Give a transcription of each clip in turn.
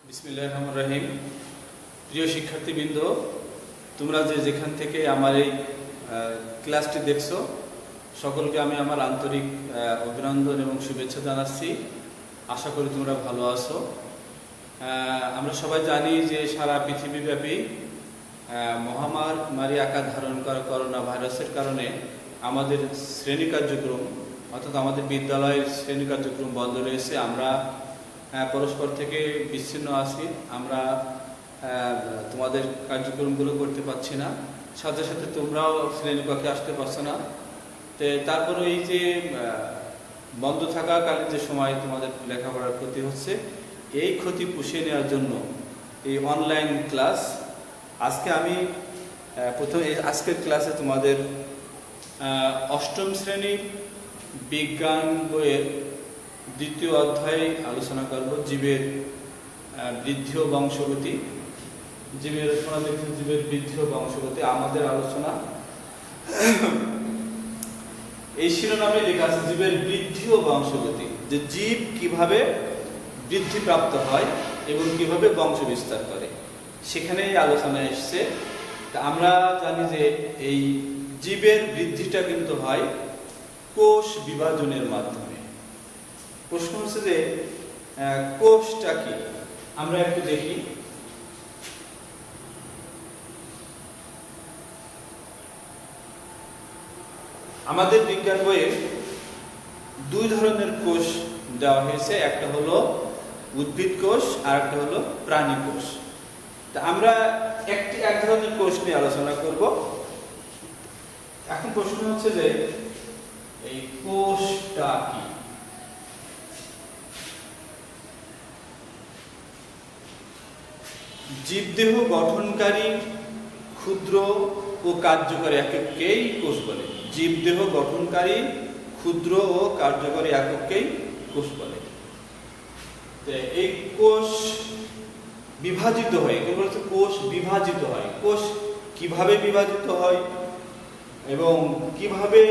বিসমিল্লাহির রহমানির রহিম। প্রিয় শিক্ষার্থীবৃন্দ, তোমরা যেখান থেকে আমার এই ক্লাসটি দেখছো, সকলকে আমি আমার আন্তরিক অভিনন্দন এবং শুভেচ্ছা জানাচ্ছি। আশা করি তোমরা ভালো আছো। আমরা সবাই জানি যে সারা পৃথিবীব্যাপী মহামারী আকার ধারণ করা করোনা ভাইরাসের কারণে আমাদের শ্রেণী কার্যক্রম অর্থাৎ আমাদের বিদ্যালয়ের শ্রেণী কার্যক্রম বন্ধ রয়েছে। আমরা পরস্পর থেকে বিচ্ছিন্ন আছি। আমরা তোমাদের কার্যক্রমগুলো করতে পারছি না, সাথে সাথে তোমরাও শ্রেণীকক্ষে আসতে পারছো না। তারপরে এই যে বন্ধ থাকাকালীন যে সময় তোমাদের লেখাপড়ার ক্ষতি হচ্ছে, এই ক্ষতি পুষিয়ে নেওয়ার জন্য এই অনলাইন ক্লাস। আজকে আমি আজকের ক্লাসে তোমাদের অষ্টম শ্রেণীর বিজ্ঞান বইয়ের দ্বিতীয় অধ্যায় আলোচনা করব, জীবের বৃদ্ধি ও বংশগতি। জীবের বৃদ্ধি ও বংশগতি আমাদের আলোচনা এই শিরোনামে লেখা আছে জীবের বৃদ্ধি ও বংশগতি, যে জীব কিভাবে বৃদ্ধিপ্রাপ্ত হয় এবং কিভাবে বংশ বিস্তার করে, সেখানে এই আলোচনা এসছে। তা আমরা জানি যে এই জীবের বৃদ্ধিটা কিন্তু হয় কোষ বিভাজনের মাধ্যমে। প্রশ্ন হচ্ছে যে কোষটা কি, আমরা একটু দেখি। আমাদের বিজ্ঞান বইয়ে দুই ধরনের কোষ দেওয়া হয়েছে, একটা হলো উদ্ভিদ কোষ আর একটা হলো প্রাণী কোষ। তা আমরা এক ধরনের কোষ নিয়ে আলোচনা করব। এখন প্রশ্ন হচ্ছে যে এই কোষটা কি। জীবদেহ গঠনকারী ক্ষুদ্র ও কার্যকরী একককেই কোষ বলে। জীবদেহ গঠনকারী ক্ষুদ্র ও কার্যকরী একককেই কোষ বলে। এই কোষ বিভাজিত হয়, কোষ বিভাজিত হয়। কোষ কিভাবে বিভাজিত হয় এবং কিভাবে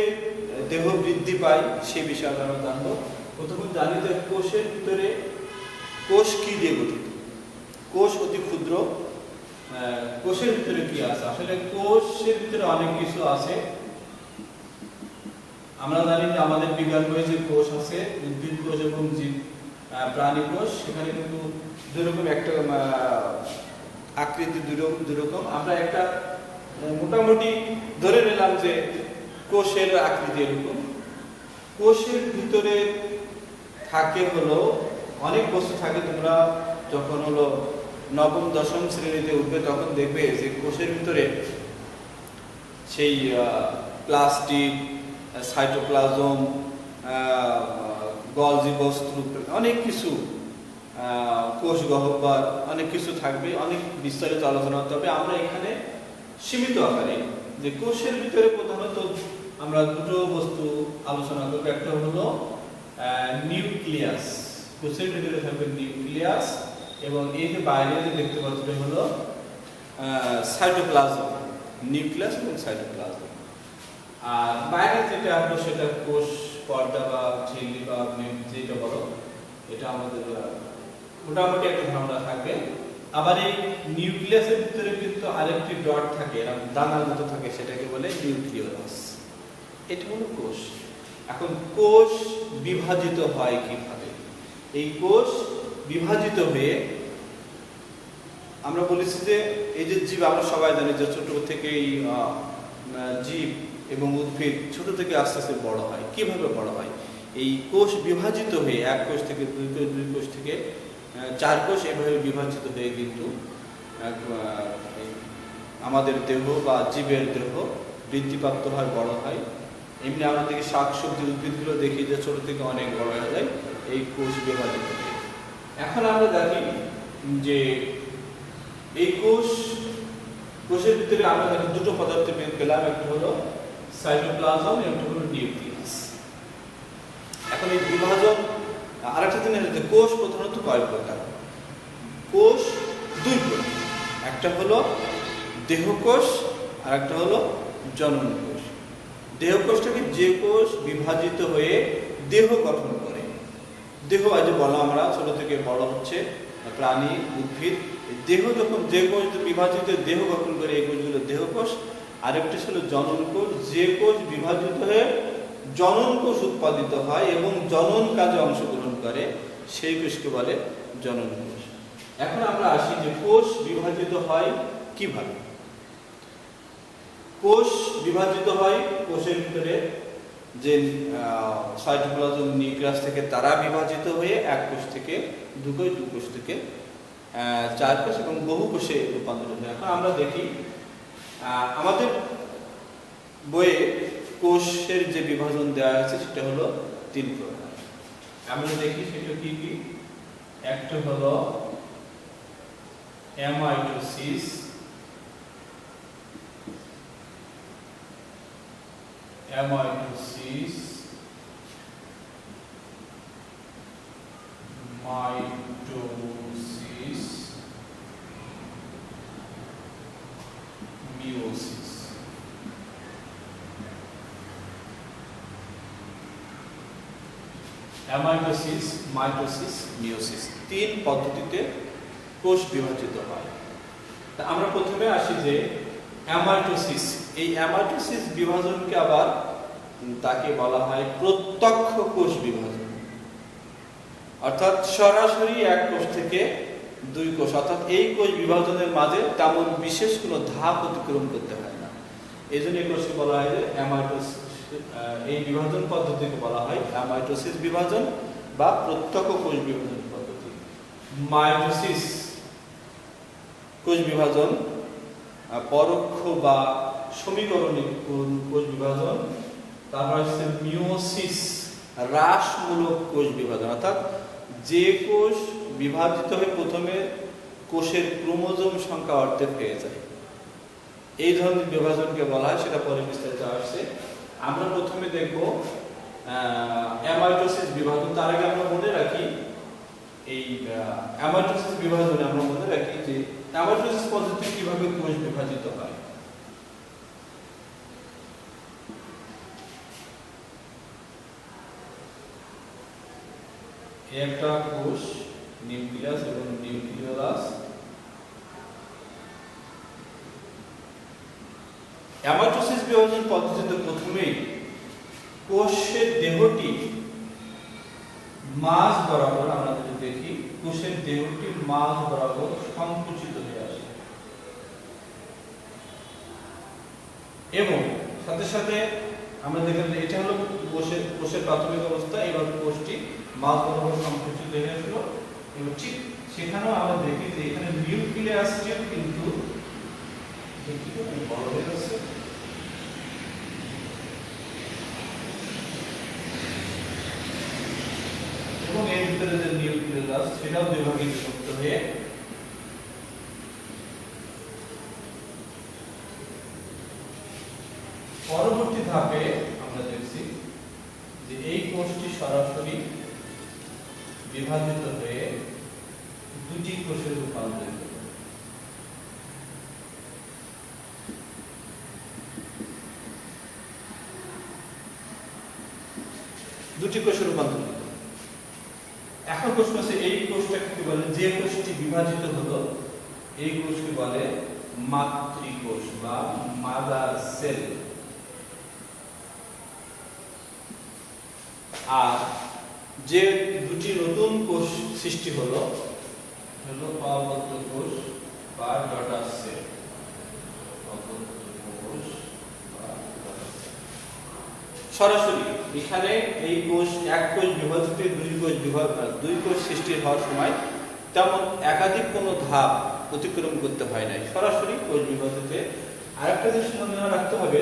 দেহ বৃদ্ধি পায় সে বিষয়ে আমরা জানবো। প্রথমে জানি যে কোষের ভিতরে কোষ কি দিয়ে গঠিত। কোষ অতি ক্ষুদ্র। কোষের ভিতরে কি আছে? আসলে কোষের ভিতরে অনেক কিছু আছে। আমরা জানি যে আমাদের বিজ্ঞান বইয়ে যে কোষ আছে, উদ্ভিদ কোষ এবং প্রাণী কোষ, সেখানে কিন্তু দুই রকম, একটা আকৃতি দুই রকম। আমরা একটা মোটামুটি ধরে নিলাম যে কোষের আকৃতি এরকম। কোষের ভিতরে থাকে হলো অনেক বস্তু থাকে। তোমরা যখন হলো নবম দশম শ্রেণীতে উঠবে তখন দেখবে যে কোষের ভিতরে সেই প্লাস্টিক, সাইটোপ্লাজম, গলজি বস্তু, অনেক কিছু, কোষ গহ্বর, অনেক কিছু থাকবে। অনেক বিস্তারিত আলোচনা হতে হবে। আমরা এখানে সীমিত আকারে যে কোষের ভিতরে প্রধানত আমরা দুটো বস্তু আলোচনা করবো। একটা হলো নিউক্লিয়াস। কোষের ভিতরে থাকবে নিউক্লিয়াস, এবং এই যে বাইরে যে দেখতে পাচ্ছি হলো সাইটোপ্লাজম। নিউক্লিয়াস এবং সাইটোপ্লাজম। আর বাইরে যেটা হলো সেটা কোষ পর্দা বা ঝিল্লি বা যেটা বলো, এটা আমাদের মোটামুটি একটা ধারণা থাকবে। আবার এই নিউক্লিয়াসের ভিতরে কিন্তু আরেকটি ডট থাকে, এরকম দানার মতো থাকে, সেটাকে বলে নিউক্লিয়াস। এটা হলো কোষ। এখন কোষ বিভাজিত হয় কিভাবে? এই কোষ বিভাজিত হয়ে আমরা বলেছি যে এই যে জীব, আমরা সবাই জানি যে ছোট থেকেই জীব এবং উদ্ভিদ ছোট থেকে আস্তে আস্তে বড় হয়। কিভাবে বড় হয়? এই কোষ বিভাজিত হয়ে এক কোষ থেকে দুই কোষ, দুই কোষ থেকে চার কোষ, এভাবে বিভাজিত হয়ে কিন্তু আমাদের দেহ বা জীবের দেহ বৃদ্ধিপ্রাপ্ত হয়, বড় হয়। এমনি আমরা দেখি শাকসবজি, উদ্ভিদগুলো দেখি যে ছোট থেকে অনেক বড় হয়ে যায় এই কোষ বিভাজিত হয়ে। এখন আমরা দেখি যে এই কোষের ভিতরে আমরা দেখি দুটো পদার্থ পেলাম, একটা হলো সাইটোপ্লাজম, একটা হলো নিউক্লিয়াস। এখন এই বিভাজন আরেকটা জিনিস হচ্ছে, কোষ প্রধানত কয় প্রকার? কোষ দুই প্রকার। একটা হলো দেহকোষ আর একটা হলো জনন কোষ। দেহকোষটাকে যে কোষ বিভাজিত হয়ে দেহ গঠন করে। দেহ আজ বলা আমরা ছোট থেকে বড় হচ্ছে, প্রাণী, উদ্ভিদ। দেহ যখন যে কোষ বিভাজিত দেহ গঠন করে এই কোষগুলো দেহকোষ। আরেকটি ছিল জনন কোষ, যে কোষ বিভাজিত হয়ে জনন কোষ উৎপাদিত হয় এবং জনন কাজে অংশগ্রহণ করে সেই কোষকে বলে জনন কোষ। এখন আমরা আসি যে কোষ বিভাজিত হয় কিভাবে। কোষ বিভাজিত হয় কোষের ভিতরে যে সাইটোপ্লাজম নিউক্লিয়াস থেকে তারা বিভাজিত হয়ে এক কোষ থেকে দুই কোষ, দুই কোষ থেকে চার কোষ এবং বহু কোষে রূপান্তরিত হয়। এখন আমরা দেখি আমাদের বইয়ে কোষের যে বিভাজন দেওয়া আছে সেটা হলো 3 প্রকার। আমরা দেখি সেটা কি কি। একটা হলো amitosis, mitosis, meiosis. Amitosis, mitosis, meiosis 3 পদ্ধতিতে কোষ বিভাজিত হয়। তা আমরা প্রথমে আসি যে অ্যামাইটোসিস। এই অ্যামাইটোসিস বিভাজনকে আবার তাকে বলা হয় প্রত্যক্ষ কোষ বিভাজন, অর্থাৎ সরাসরি এক কোষ থেকে দুই কোষ, অর্থাৎ এই কোষ বিভাজনের মাঝে তেমন বিশেষ কোনো ধাপ অতিক্রম করতে হয় না। এই জন্য এই কোষকে বলা হয় যে অ্যামাইটোসিস। এই বিভাজন পদ্ধতিকে বলা হয় অ্যামাইটোসিস বিভাজন বা প্রত্যক্ষ কোষ বিভাজন পদ্ধতি। মাইটোসিস কোষ বিভাজন, পরোক্ষ বা সমীকরণিক কোষ বিভাজন। তারপর হচ্ছে মিওসিস, হ্রাসমূলক কোষ বিভাজন, অর্থাৎ যে কোষ বিভাজিত হয়ে প্রথমে কোষের ক্রোমোজোম সংখ্যা অর্ধেক হয়ে যায়, এই ধরনের বিভাজনকে বলা হয়, সেটা পরে বিস্তারিত আসছে। আমরা প্রথমে দেখব অ্যামাইটোসিস বিভাজন। তার আগে আমরা মনে রাখি এই অ্যামাইটোসিস বিভাজনে আমরা মনে রাখি যে অ্যামাইটোসিস পদ্ধতি কিভাবে কোষ বিভাজিত হয়। একটা কোষ, নিউক্লিয়াস এবং নিউক্লিওলাস। অ্যামাইটোসিস বিভাজন পদ্ধতিতে প্রথমেই কোষের দেহটি মাঝ বরাবর, আমরা যদি দেখি কোষের দেহটি মাঝ বরাবর সংকুচিত হয়ে আসে এবং সাথে সাথে আমরা দেখলাম যে এটা হলো কোষের প্রাথমিক অবস্থা। এবার কোষটি মাঝ বরাবর সংকুচিত হয়ে আসলো এবং ঠিক সেখানেও আমরা দেখি যে এখানে নিউক্লিয়াসটিও কিন্তু বড় হয়ে যাচ্ছে এবং এর ভিতরে যে নিউক্লিয়াস সেটাও দুই ভাগে বিভক্ত হয়ে পরবর্তী ধাপে আমরা দেখছি যে এই কোষটি সরাসরি বিভাজিত হয়ে দুটি কোষে রূপান্তরিত। দুটি কোষে রূপান্তরিত। এখন প্রশ্ন আছে এই কোষটাকে কি বলে? যে কোষটি বিভাজিত হলো এই কোষকে বলে মাতৃকোষ বা মাদার সেল। আর যে দুটি নতুন কোষ সৃষ্টি হলো অবদ্ধ কোষ বা ডটার সেল। সরাসরি এখানে এই কোষ এক কোষ বিভাজিত দুই কোষ সৃষ্টি হওয়ার সময় তেমন একাধিক কোনো ধাপ অতিক্রম করতে হয় নাই, সরাসরি কোষ বিভাজিত। আরেকটা জিনিস মনে রাখতে হবে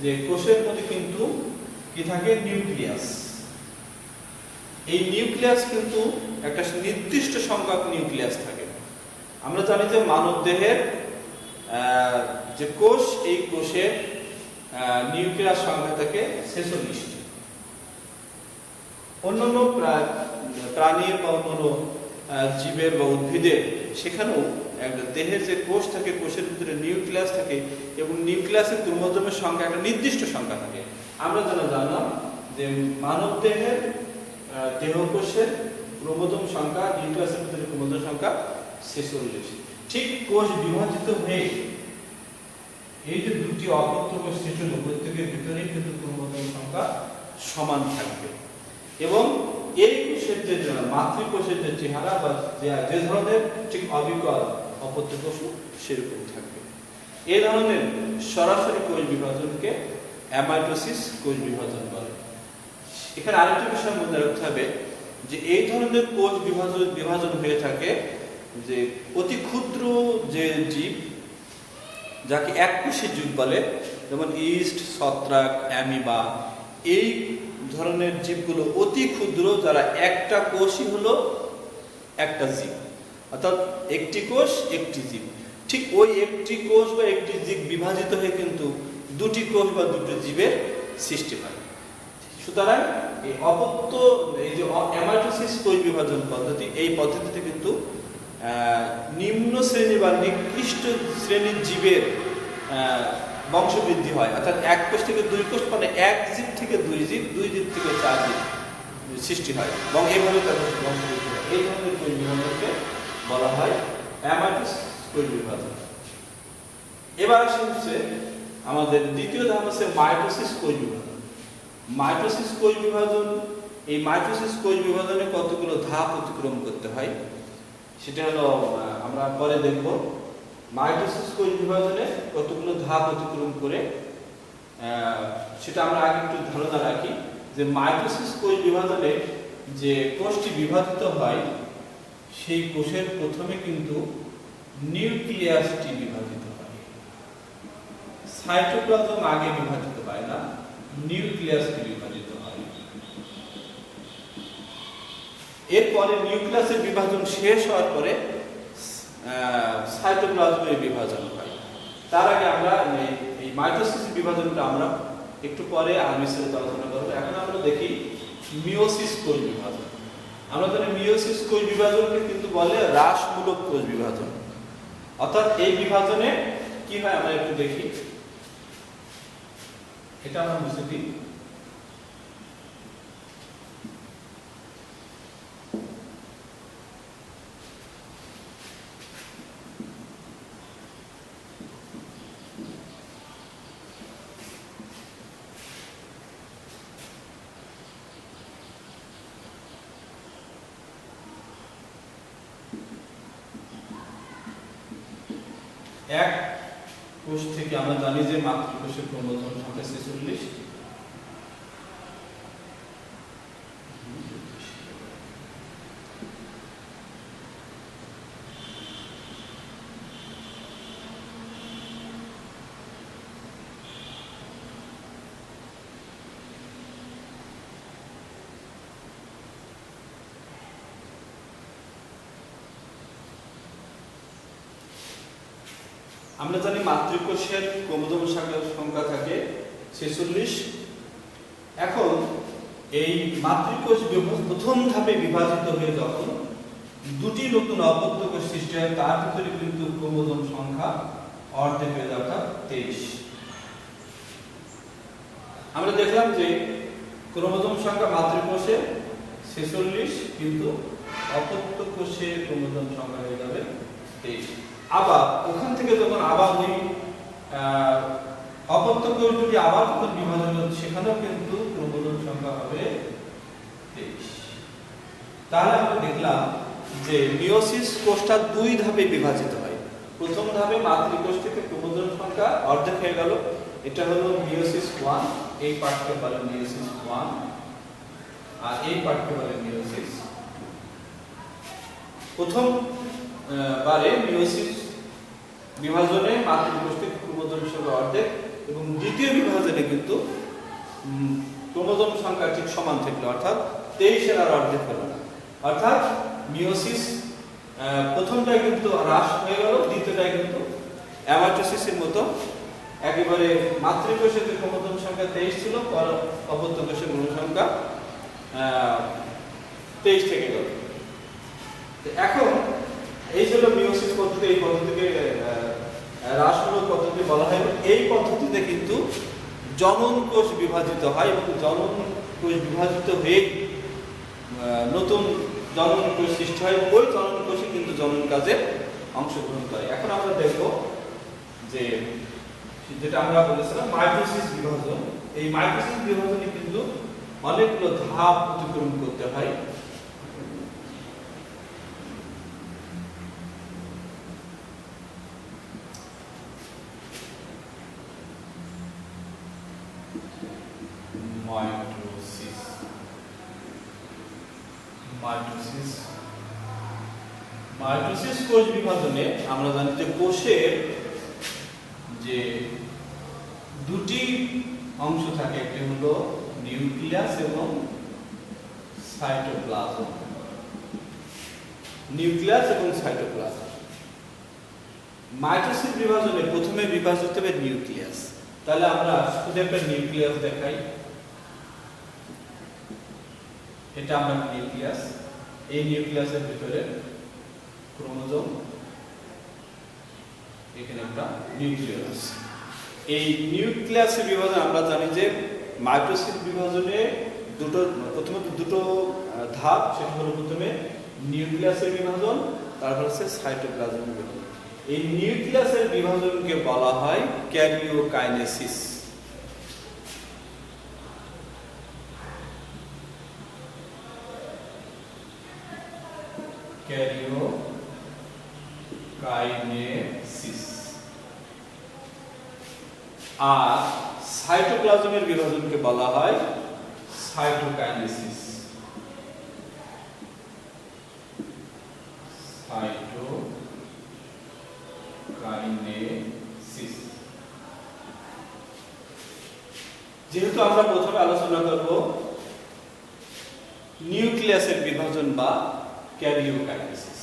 যে কোষের মধ্যে কিন্তু কি থাকে? নিউক্লিয়াস। এই নিউক্লিয়াস কিন্তু একটা নির্দিষ্ট সংখ্যক নিউক্লিয়াস থাকে। আমরা জানি যে মানব দেহের যে কোষ, এই কোষের নিউক্লিয়াস সংখ্যা থাকে 46টি। অন্যান্য প্রাণীর বা অন্যান্য জীবের বা উদ্ভিদের সেখানেও দেহের যে কোষ থাকে, কোষের ভিতরে নিউক্লিয়াস থাকে এবং নিউক্লিয়াসের ক্রোমোজোমের সংখ্যা একটা নির্দিষ্ট সংখ্যা থাকে। আমরা জানলাম যে মানব দেহের দেহকোষের ক্রোমোজোম সংখ্যা, নিউক্লিয়াসের ভিতরে ক্রোমোজোম সংখ্যা 46। ঠিক কোষ বিভাজিত হয়ে এই যে দুটি অপত্য কোষ সৃষ্টি হলো, প্রত্যেকের ভিতরেই কিন্তু ক্রোমোজোম সংখ্যা সমান থাকবে এবং এই কোষের যে মাতৃকোষের যে চেহারা বা যে ধরনের ঠিক অবিকল অপত্য কোষ সেরকম থাকবে। এই ধরনের সরাসরি কোষ বিভাজনকে অ্যামাইটোসিস কোষ বিভাজন বলে। এখানে আরেকটা বিষয় মনে রাখতে হবে যে এই ধরনের কোষ বিভাজন হয়ে থাকে যে অতি ক্ষুদ্র যে জীব, যাকে এককোষী জীব বলে, যেমন ইস্ট, ছত্রাক, অ্যামিবা, এই ধরনের জীবগুলো অতি ক্ষুদ্র, যারা একটা কোষই হলো একটা জীব, অর্থাৎ একটি কোষ একটি জীব। ঠিক ওই একটি কোষ বা একটি জীব বিভাজিত হয়ে কিন্তু দুটি কোষ বা দুটি জীবের সৃষ্টি হয়। সুতরাং এই অপত্য, এই যে অ্যামাইটোসিস কোষ বিভাজন পদ্ধতি, এই পদ্ধতিতে কিন্তু নিম্ন শ্রেণী বা নিকৃষ্ট শ্রেণীর জীবের বংশবৃদ্ধি হয়, অর্থাৎ এক কোষ থেকে দুই কোষ, মানে এক জীব থেকে দুই জীব, দুই জীব থেকে চার জীব সৃষ্টি হয় এবং এইভাবে তাদের বংশবৃদ্ধি হয়। এই ধরনের কোষ বিভাজনকে বলা হয় অ্যামাইটোসিস কোষ বিভাজন। এবার আসছে আমাদের দ্বিতীয় ধাপ হচ্ছে মাইটোসিস কোষ বিভাজন। মাইটোসিস কোষ বিভাজন, এই মাইটোসিস কোষ বিভাজনে কতগুলো ধাপ অতিক্রম করতে হয় সেটা হলো আমরা পরে দেখব। মাইটোসিস কোষ বিভাজনে কতগুলো ধাপ অতিক্রম করে সেটা আমরা আগে একটু ধারণা রাখি যে মাইটোসিস কোষ বিভাজনে যে কোষটি বিভাজিত হয় সেই কোষের প্রথমে কিন্তু নিউক্লিয়াসটি বিভাজিত হয়। সাইটোপ্লাজম আগে বিভাজিত হয় না, নিউক্লিয়াসটি বিভাজিত হয়। এরপরে নিউক্লিয়াসের বিভাজন শেষ হওয়ার পরে সাইটোপ্লাজমের বিভাজন হয়। তার আগে আমরা এই মাইটোসিস বিভাজনটা আমরা একটু পরে আর বিস্তারিত আলোচনা করব। এখন আমরা দেখি মিওসিস কোষ বিভাজন। আমরা জানি মিওসিস কোষ বিভাজনকে কিন্তু বলে হ্রাসমূলক কোষ বিভাজন। অর্থাৎ এই বিভাজনে কি হয় আমরা একটু দেখি, এটা আমরা বুঝতে দিই। এক কোষ থেকে আমরা জানি যে মাতৃকোষের ক্রোমোজোম সংখ্যা 46। আমরা জানি মাতৃকোষের ক্রোমোজোম সংখ্যা থাকে 46। এখন এই মাতৃকোষ প্রথম ধাপে বিভাজিত হয়ে যখন দুটি নতুন অপত্য কোষ সৃষ্টি হয়, তার ভিতরে কিন্তু ক্রোমোজোম সংখ্যা অর্ধেক হয়ে যায়, অর্থাৎ 23। আমরা দেখলাম যে ক্রোমোজোম সংখ্যা মাতৃকোষে 46, কিন্তু অপত্য কোষে ক্রোমোজোম সংখ্যা হয়ে যাবে 23। আবার ওখান থেকে যখন আবার ওই অপত্য কোষ যদি আবার যখন বিভাজন হয়, সেখানেও কিন্তু ক্রোমোজোম সংখ্যা হবে 23। তাহলে আমরা দেখলাম যে মিওসিস কোষটা দুই ধাপে বিভাজিত হয়। প্রথম ধাপে মাতৃকোষ থেকে ক্রোমোজোম সংখ্যা অর্ধেক হয়ে গেল, এটা হলো মিওসিস 1, এই পার্টকে বলে মিওসিস 1 আর এই পার্টকে বলে মিওসিস। প্রথম বারে মিওসিস বিভাজনে মাতৃকোষ থেকে ক্রোমোজোম সংখ্যা অর্ধেক এবং দ্বিতীয় বিভাজনে কিন্তু ক্রোমোজোম সংখ্যা ঠিক সমান থাকলো, অর্থাৎ 23 আর অর্ধেক হলো না। অর্থাৎ মিওসিস প্রথমটায় কিন্তু হ্রাস হয়ে গেল, দ্বিতীয়টায় কিন্তু অ্যামাইটোসিসের মতো একেবারে মাতৃকোষের যে ক্রোমোজোম সংখ্যা 23 ছিল, অপত্য কোষের ক্রোমোজোম সংখ্যা 23 থেকে গেল। এখন এই ছিল মিওসিস পদ্ধতি। এই পদ্ধতিকে হ্রাসমূলক পদ্ধতি বলা হয়। এই পদ্ধতিতে কিন্তু জনন কোষ বিভাজিত হয় এবং জনন কোষ বিভাজিত হয়ে নতুন জননী কোষ সৃষ্টি হয়, ওই জননী কোষই কিন্তু জনন কাজে অংশগ্রহণ করে। এখন আমরা দেখব যে যেটা আমরা বলেছিলাম মাইটোসিস বিভাজন, এই মাইটোসিস বিভাজনে কিন্তু অনেকগুলো ধাপ অতিক্রম করতে হয়। মাইটোসিস কোষ বিভাজনে আমরা জানি যে কোষের যে দুটি অংশ থাকে, একটি হলো নিউক্লিয়াস এবং সাইটোপ্লাজম। নিউক্লিয়াস এবং সাইটোপ্লাজম। মাইটোসিস বিভাজনে প্রথমে বিভাজিত হবে নিউক্লিয়াস। তাহলে আমরা শুধু একটা নিউক্লিয়াস দেখাই, এটা আমরা নিউক্লিয়াস। এই নিউক্লিয়াসের ভিতরে ক্রোমোজোম, এখানে একটা নিউক্লিয়াস। এই নিউক্লিয়াসের বিভাজন আমরা জানি যে মাইটোসিস বিভাজনে প্রথমত দুটো ধাপ, সেটা হলো প্রথমে নিউক্লিয়াসের বিভাজন, তারপর হচ্ছে সাইটোপ্লাজমের বিভাজন। এই নিউক্লিয়াসের বিভাজনকে বলা হয় ক্যারিওকাইনেসিস। ক্যারিওকাইনেসিস। আর সাইটোপ্লাজমের বিভাজনকে বলা হয় সাইটোকাইনেসিস। সাইটোকাইনেসিস। যেহেতু আমরা প্রথমে আলোচনা করব নিউক্লিয়াসের বিভাজন বা ক্যারিওকাইনেসিস।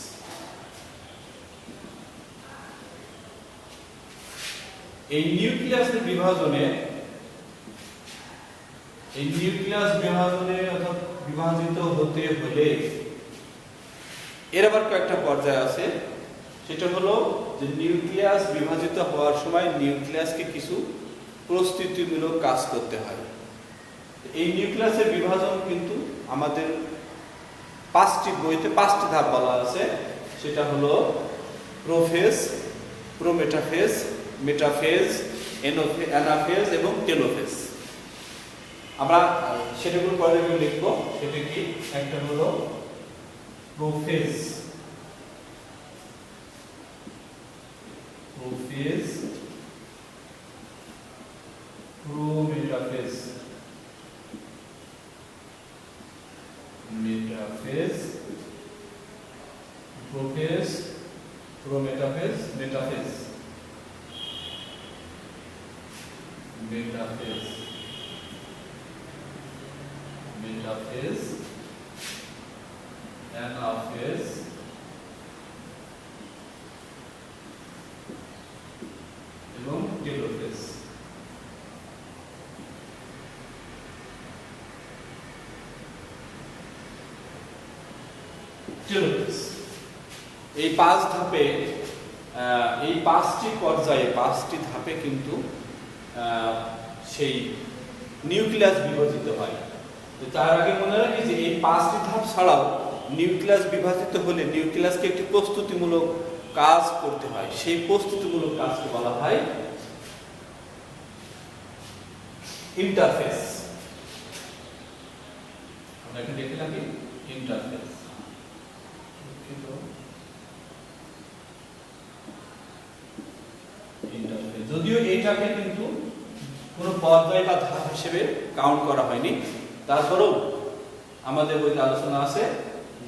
এই নিউক্লিয়াসের বিভাজনে অর্থাৎ বিভাজিত হতে হলে এর আবার কয়েকটা পর্যায় আছে। সেটা হলো যে নিউক্লিয়াস বিভাজিত হওয়ার সময় নিউক্লিয়াসকে কিছু প্রস্তুতিমূলক কাজ করতে হয়। এই নিউক্লিয়াসের বিভাজন কিন্তু আমাদের পাঁচটি বইতে পাঁচটি ধাপ বলা আছে। সেটা হলো প্রোফেজ, প্রোমেটাফেজ, মেটাফেজ, অ্যানাফেজ এবং টেলোফেজ। আমরা সেটাগুলো পরে লিখবো। সেটা কি? একটা হলো prophase, prometaphase, prophase, prometaphase, metaphase, anaphase এবং টেলোফেজ। এই পাঁচ ধাপে, এই পাঁচটি পর্যায়ে, পাঁচটি ধাপে কিন্তু সেই নিউক্লিয়াস বিভাজিত হয়। তো তার আগে মনে রাখি যে এই পাঁচটি ধাপ ছাড়াও নিউক্লিয়াস বিভাজিত হলে নিউক্লিয়াসকে একটি প্রস্তুতিমূলক কাজ করতে হয়। সেই প্রস্তুতিমূলক কাজকে বলা হয় ইন্টারফেস। আমরা এখানে দেখে থাকি ইন্টারফেস। যদিও এইটাকে কিন্তু কোনো পর্যায় বা ধাপ হিসেবে কাউন্ট করা হয়নি, তারপরেও আমাদের বইতে আলোচনা আছে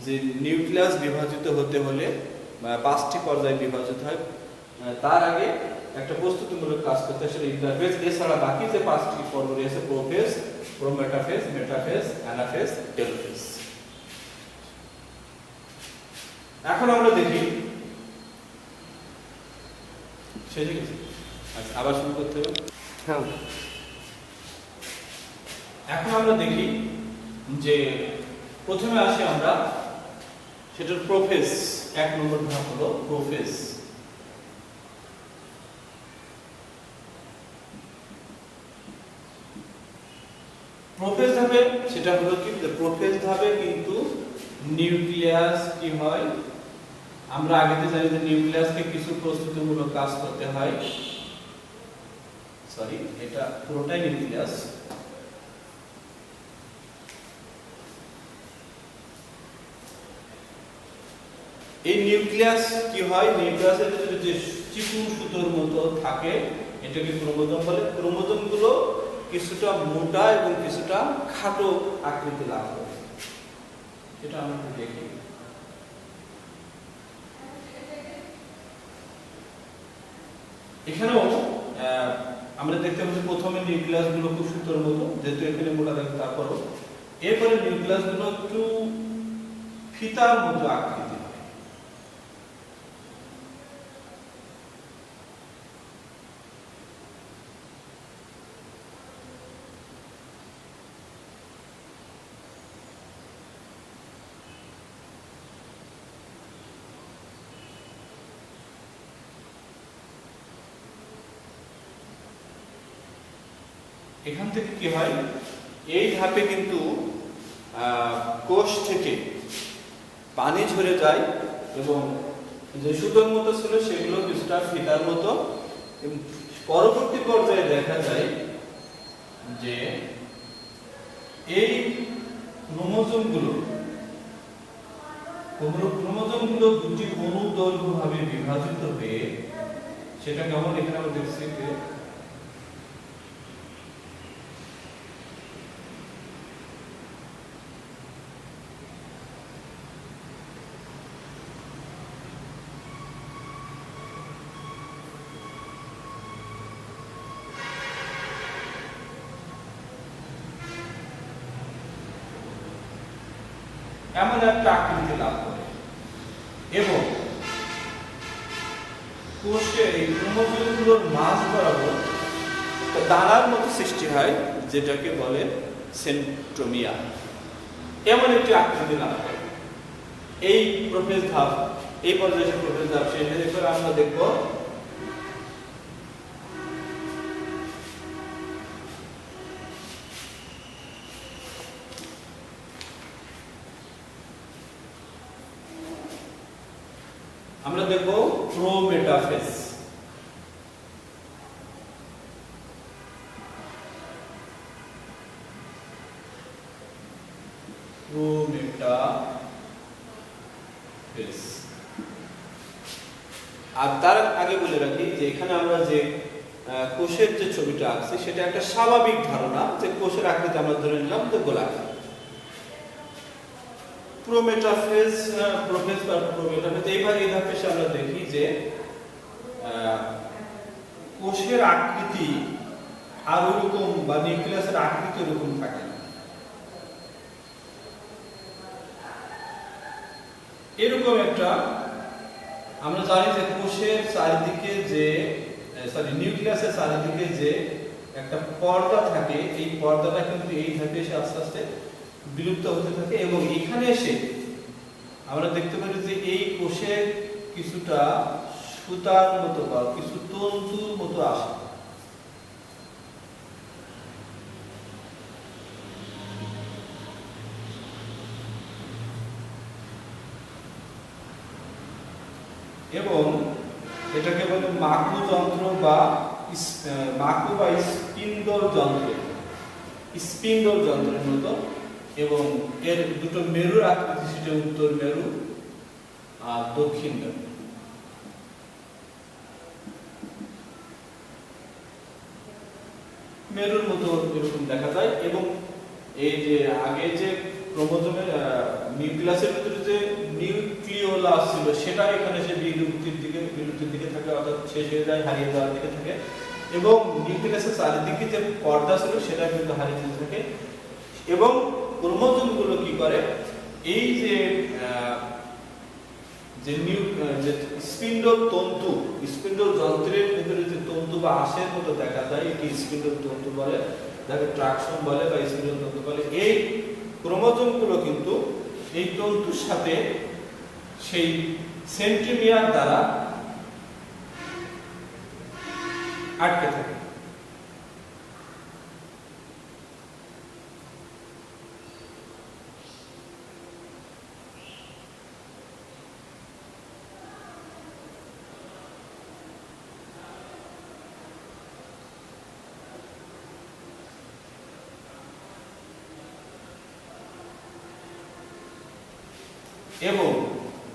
যে নিউক্লিয়াস বিভাজিত হতে হলে পাঁচটি পর্যায়ে বিভাজিত হয়। তার আগে একটা প্রস্তুতিমূলক কাজ করতে হয়, সেটা ইন্টারফেজ। এছাড়া বাকি যে পাঁচটি পর্ব রয়েছে prophase, prometaphase, metaphase, anaphase, telophase. এখন আমরা দেখি আবার শুরু করতে হবে। হ্যাঁ, এখন আমরা দেখি যে প্রথমে আসি আমরা সেটার প্রোফেজ। এক নম্বর ধাপ হলো প্রোফেজ। প্রোফেজ ধাপে সেটা হলো কি, প্রোফেজ ধাপে কিন্তু নিউক্লিয়াস কি হয়, আমরা আগেতে জানি যে নিউক্লিয়াসকে কিছু প্রস্তুতিমূলক কাজ করতে হয়, সরি এটা পুরোটাই নিউক্লিয়াস। এই নিউক্লিয়াস কি হয়, নিউক্লিয়াসের ভিতরে যে চিকন সুতোর মতো থাকে এটাকে ক্রোমোজোম বলে। ক্রোমোজোম গুলো কিছুটা মোটা এবং কিছুটা খাটো আকৃতি লাভ করে, এটা আমরা একটু দেখি। এখানেও আমরা দেখতে পাচ্ছি প্রথমে নিউক্লিয়াস গুলো খুব সুতোর মতো, যেহেতু এখানে মোটা থাকে, তারপরও এরপরে নিউক্লিয়াস গুলো একটু ফিতার মতো আকৃতি। এখান থেকে কি হয়, এই ধাপে কিন্তু কোষ থেকে পানি ঝরে যায় এবং যে সুতোর মতো ছিল সেগুলো কিছুটা ফিতার মতো। পরবর্তী পর্যায়ে দেখা যায় যে এই ক্রোমোজোমগুলো দুটি অনুদৈর্ঘ্য ভাবে বিভাজিত হয়ে, সেটা কেমন এখানে আমরা দেখছি যে এমন একটা আকৃতি লাভ করে এবং কোষের এই ক্রোমোজোমগুলোর মাঝ বরাবর দানার মতো সৃষ্টি হয়, যেটাকে বলে সেন্ট্রোমিয়ার। এমন একটি আকৃতি লাভ করে। এই প্রোফেজ ধাপ, এই পর্যায়ে প্রোফেজ ধাপ শেষ হয়ে গেলে আমরা দেখব প্রোমেটাফেজ। আর তার আগে বলে রাখি যে এখানে আমরা যে কোষের যে ছবিটা আঁকছি সেটা একটা স্বাভাবিক ধারণা, যে কোষের আকৃতি আমরা ধরে নিলাম যে গোলাকার। প্রোমেটাফেজ, প্রোফেজ বা প্রোমেটাফেজ, এইভাবে এই ধাপে আমরা দেখি যে কোষের আকৃতি আর ওরকম বা নিউক্লিয়াসের আকৃতি ওরকম থাকে না। এরকম একটা আমরা জানি যে কোষের চারিদিকে যে নিউক্লিয়াসের চারিদিকে যে একটা পর্দা থাকে, এই পর্দাটা কিন্তু এই ধাপে এসে আস্তে আস্তে বিলুপ্ত হতে থাকে এবং এখানে এসে আমরা দেখতে পারি যে এই কোষে কিছুটা সুতার মতো বা কিছু তন্তুর মতো আসে। এবং এটাকে বলে মাকু যন্ত্র বা স্পিন্ডল যন্ত্র, স্পিন্ডল যন্ত্রের মতো। এবং এর দুটো মেরুর আকৃতি, সেটা উত্তর মেরু আর দক্ষিণ মেরু। মেরুর মতো এরকম দেখা যায়। এবং এই যে আগে যে ক্রোমোজোমের নিউক্লিয়াসের ভিতরে যে নিউক্লিওলাস ছিল সেটা এখানে সে বিলুপ্তির দিকে থাকে, অর্থাৎ শেষ হয়ে যায়, হারিয়ে যাওয়ার দিকে থাকে। এবং নিউক্লিয়াসের চারিদিকে যে পর্দা ছিল সেটা কিন্তু হারিয়ে যেতে থাকে। এবং ক্রোমোজোম গুলো কি করে, এই যে স্পিন্ডল তন্তু, স্পিন্ডল যন্ত্রের ভিতরে যে তন্তু বা আঁশের মতো দেখা যায়, এটি স্পিন্ডল তন্তু বলে, যাকে ট্রাকশন বলে বা স্পিন্ডল তন্তু বলে। এই ক্রোমোজোম গুলো কিন্তু এই তন্তুর সাথে সেই সেন্ট্রোমিয়ার দ্বারা আটকে থাকে। এবং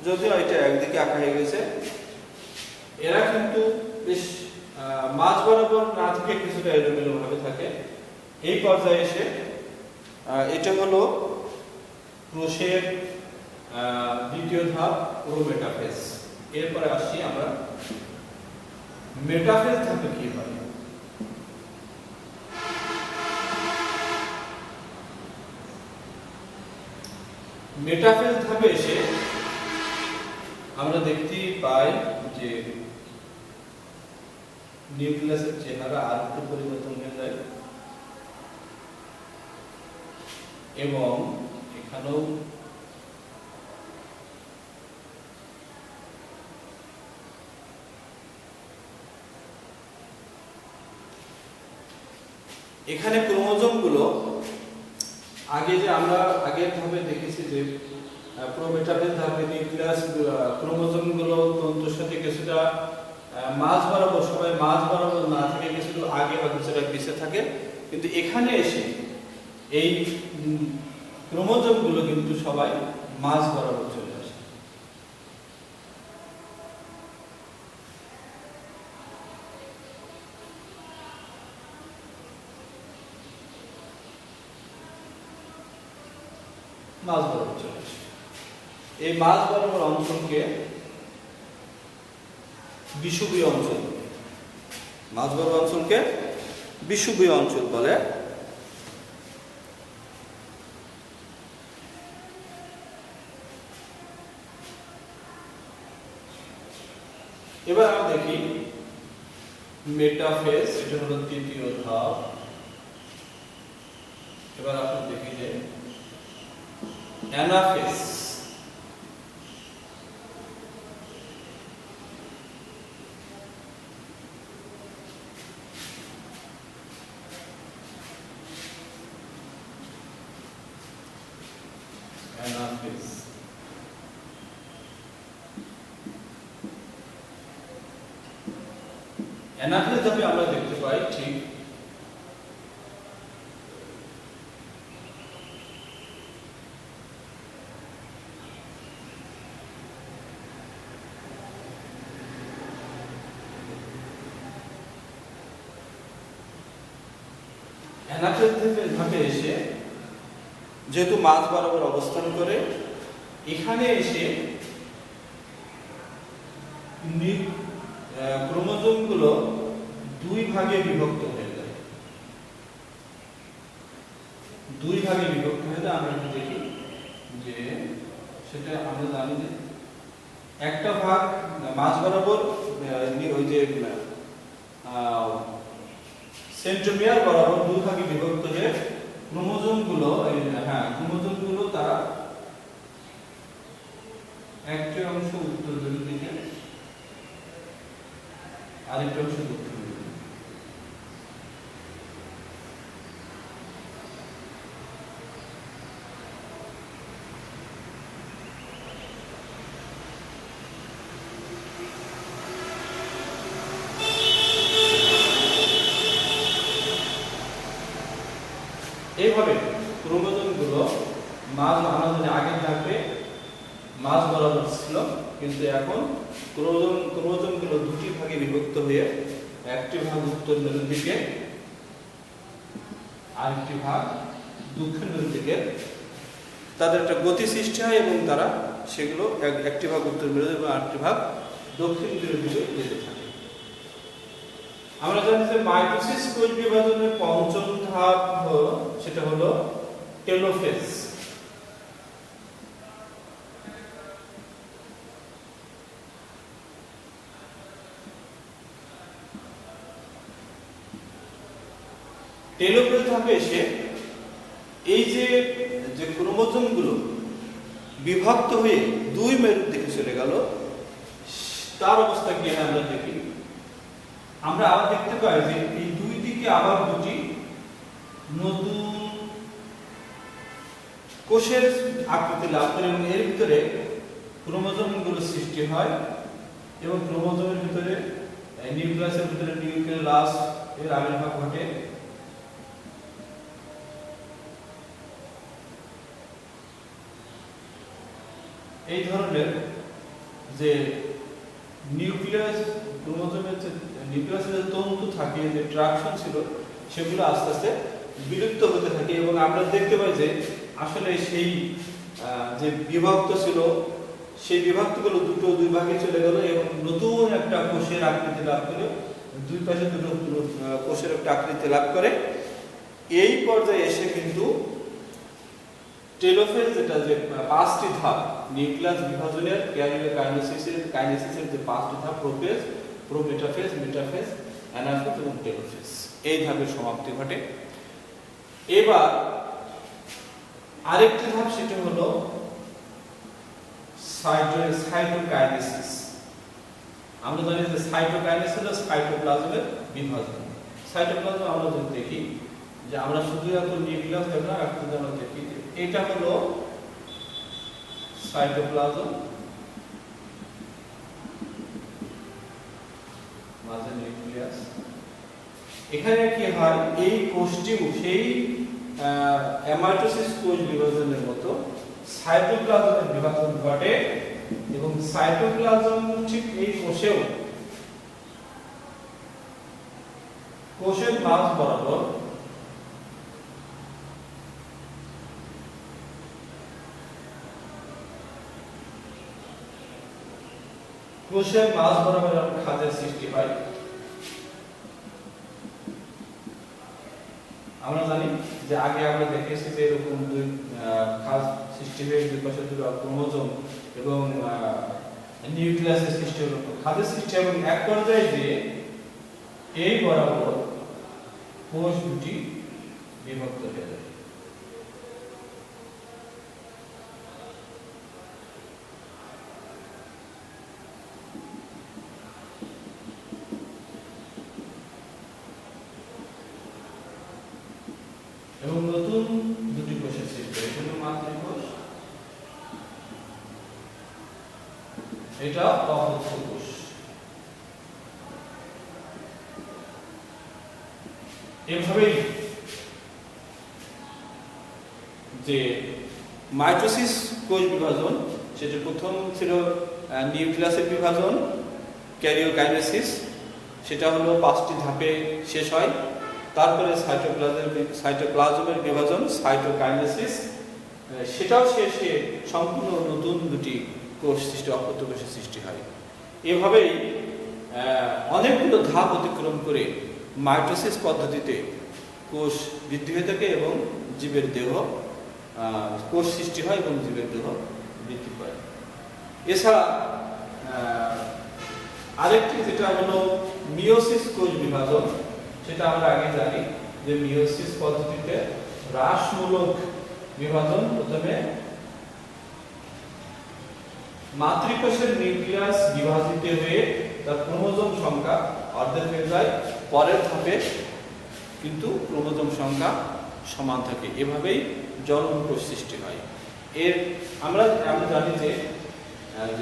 যদিও এটা একদিকে আঁকা হয়ে গেছে, এরা কিন্তু বেশ মাঝ বরাবর না থেকে কিছুটা এলোমেলো ভাবে থাকে। এই পর্যায়ে এসে এটা হলো ক্রোশের দ্বিতীয় ধাপ, প্রোমেটাফেজ। এরপরে আসছি আমরা মেটাফেজ ধাপে কি হয়। মেটাফেজ ধাপে এসে আমরা দেখতে পাই যে নিউক্লিয়াসের চেহারা আর একটু পরিবর্তন হয়ে যায় এবং এখানেও এখানে ক্রোমোজোমগুলো আগে যে আমরা আগের ধাপে দেখেছি যে প্রোমেটাফেজ ধাপে নিউক্লিয়াস ক্রোমোজোমগুলো তন্তুর সাথে কিছুটা মাঝ বরাবর, সবাই মাঝ বরাবর না থেকে কিছুটা আগে বা কিছুটা পিছিয়ে থাকে, কিন্তু এখানে এসে এই ক্রোমোজোমগুলো কিন্তু সবাই মাঝ বরাবর চলে আসে। মাঝ বরাবর চলে আসে। এই মাঝ বরাবর অঞ্চলকে বিষুবীয় অঞ্চল, মাঝ বরাবর অঞ্চলকে বিষুবীয় অঞ্চল বলে। এবার আমরা দেখি মেটাফেজ, এটা হলো তৃতীয় ধাপ। এবার আপনি দেখি যে অ্যানাফেজ। অ্যানাফেজ অ্যানাফেজ ধাপে আমরা দেখতে পাই ঠিক অ্যানাফেজ ধাপে এসে যেহেতু মাঝ বরাবর অবস্থান করে, এখানে এসে ক্রোমোজোমগুলো দুই ভাগে বিভক্ত হয়ে যায়। দুই ভাগে বিভক্ত হয়ে যায়। আমরা দেখি যে সেটা আমরা জানি যে একটা ভাগ মাঝ বরাবর ওই যে সেন্ট্রোমিয়ার বরাবর দুই ভাগে বিভক্ত হয়ে ক্রোমোজোমগুলো তারা একটা অংশ উত্তর মেরুর দিকে, আরেকটা অংশ দক্ষিণ মেরুর দিকে। এইভাবে ক্রোমোজোমগুলো আমাদের আগের ধাপে মাঝ বরাবর ছিল, কিন্তু এখন ক্রোমোজোমগুলো দুটি ভাগে বিভক্ত হয়ে একটি ভাগ উত্তর মেরুর দিকে, আরেকটি ভাগ দক্ষিণ মেরুর দিকে তাদের একটা গতি সৃষ্টি হয় এবং তারা সেগুলো একটি ভাগ উত্তর মেরু এবং আরেকটি ভাগ দক্ষিণ মেরুর দিকে যেতে থাকে। আমরা জানি যে মাইটোসিস কোষ বিভাজনের পঞ্চম ধাপ সেটা হলো টেলোফেজ। টেলোফেজ ধাপে এসে এই যে ক্রোমোজোমগুলো বিভক্ত হয়ে দুই মেরুর দিকে চলে গেল, তার অবস্থা কি হয় আমরা দেখি। আমরা আবার দেখতে পাই যে এই দুই দিকে আবার দুটি নতুন কোষের আকৃতি লাভ করে এবং এর ভিতরে ক্রোমোজোমগুলো সৃষ্টি হয় এবং ক্রোমোজোমের ভিতরে নিউক্লিয়াসের ভিতরে নিউক্লিয়াস এর আবির্ভাব ঘটে। এই ধরনের যে নিউক্লিয়াস ক্রোমোজোমের যে নিউক্লিয়াসের যে তন্তু থাকে, যে ট্রাকশন ছিল, সেগুলো আস্তে আস্তে বিলুপ্ত হতে থাকে এবং আমরা দেখতে পাই যে আসলে সেই যে বিভক্ত ছিল সেই বিভক্তগুলো দুই ভাগে চলে গেল এবং নতুন একটা কোষের আকৃতি লাভ করে, দুই পাশে দুটো কোষের একটা আকৃতি লাভ করে। এই পর্যায়ে এসে কিন্তু টেলোফেজ, যেটা যে পাঁচটি ধাপ নিউক্লিয়াস বিভাজনের কাইনেসিসের যে পাঁচটি ধাপ, প্রোফেজ, প্রোমেটাফেজ, মেটাফেজ, অ্যানাফেজ এবং টেলোফেজ, এই ধাপের সমাপ্তি ঘটে। এবার আরেকটি ধাপ, সেটা হলো সাইটোকাইনেসিস। আমরা জানি যে সাইটোকাইনেসিস হলো সাইটোপ্লাজমের বিভাজন। সাইটোপ্লাজম আমরা যদি দেখি যে আমরা শুধু এখন নিউক্লিয়াস দেখব না, এখন আমরা দেখি এটা হলো সাইটোপ্লাজম, মাঝে নিউক্লিয়াস। এখানে কি হয়, এই কোষটিও সেই অ্যামাইটোসিস কোষ বিভাজনের মতো সাইটোপ্লাজমের বিভাজন ঘটে এবং সাইটোপ্লাজম ঠিক এই কোষেও কোষের মাঝ বরাবর খাঁজের সৃষ্টি হয়। আমরা জানি যে আগে আমরা দেখেছি যে এরকম দুই খাঁজ সৃষ্টি হয়ে দুই পাশে দুটো ক্রোমোজোম এবং নিউক্লিয়াসের সৃষ্টি হলো, খাঁজের সৃষ্টি, এবং এক পর্যায়ে যে এই বরাবর কোষ দুটি বিভক্ত হয়ে যায়। এবং নতুন দুটি কোষের সৃষ্টি হয়, এটা মাতৃকোষ, এটা অপত্য কোষ। এভাবেই যে মাইটোসিস কোষ বিভাজন, সেটা প্রথম ছিল নিউক্লিয়াসের বিভাজন, ক্যারিওকাইনেসিস, সেটা হলো পাঁচটি ধাপে শেষ হয়। তারপরে সাইটোপ্লাজমের বিভাজন, সাইটোকাইনেসিস, সেটাও শেষে সম্পূর্ণ নতুন দুটি কোষ সৃষ্টি, অপত্য কোষের সৃষ্টি হয়। এভাবেই অনেকগুলো ধাপ অতিক্রম করে মাইটোসিস পদ্ধতিতে কোষ বৃদ্ধি হয়ে থাকে এবং জীবের দেহ, কোষ সৃষ্টি হয় এবং জীবের দেহ বৃদ্ধি পায়। এছাড়া আরেকটি যেটা হলো মিওসিস কোষ বিভাজন, সেটা আমরা আগে জানি যে মিওসিস পদ্ধতিতে হ্রাসমূলক বিভাজন, প্রথমে মাতৃকোষের নিউক্লিয়াস বিভাজিত হয়ে তার ক্রোমোজোম সংখ্যা অর্ধেক হয়ে যায়, পরের ধাপে কিন্তু ক্রোমোজোম সংখ্যা সমান থাকে। এভাবেই জনন কোষ সৃষ্টি হয়। আমরা জানি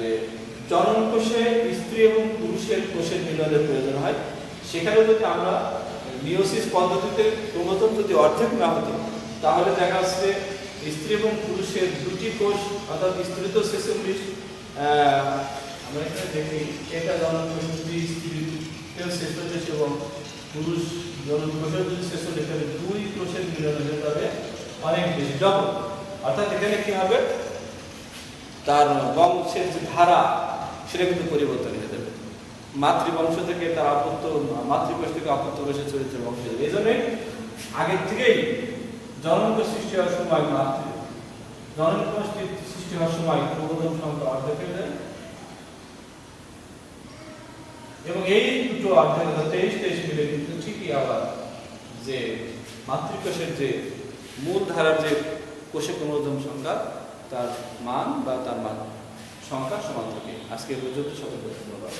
যে জনন কোষে স্ত্রী এবং পুরুষের কোষের মিলনের প্রয়োজন হয়। সেখানে যদি আমরা মিওসিস পদ্ধতিতে ক্রোমোজোম যদি অর্ধেক না হতো, তাহলে দেখা যাচ্ছে স্ত্রী এবং পুরুষের দুটি কোষ, অর্থাৎ স্ত্রী তো 46, আমরা এখানে দেখি এটা জনন কোষ যদি স্ত্রীতেও 46 এবং পুরুষ জনন কোষের যদি 46, এখানে দুই কোষের মিলন হয়ে যাবে অনেক বেশি, ডবল। অর্থাৎ এখানে কি হবে, তার বংশের যে ধারা সেটা কিন্তু পরিবর্তন হয়ে যাবে। মাতৃবংশ থেকে তার মাতৃকোষ থেকে অপত্য কোষে চরিত্র বংশ। এই জন্য আগের থেকেই জনন কোষ সৃষ্টি হওয়ার সময় জনন কোষ সৃষ্টি হওয়ার সময় ক্রোমোজোম সংখ্যা অর্ধেক হয়ে যায় এবং এই দুটো অর্ধেক 23 মিলে কিন্তু ঠিকই আবার যে মাতৃকোষের যে মূল ধারার যে কোষে ক্রোমোজোম সংখ্যা, তার মান বা তার মান সংখ্যা সমান থাকে। আজকে পর্যন্ত সকলকে ধন্যবাদ।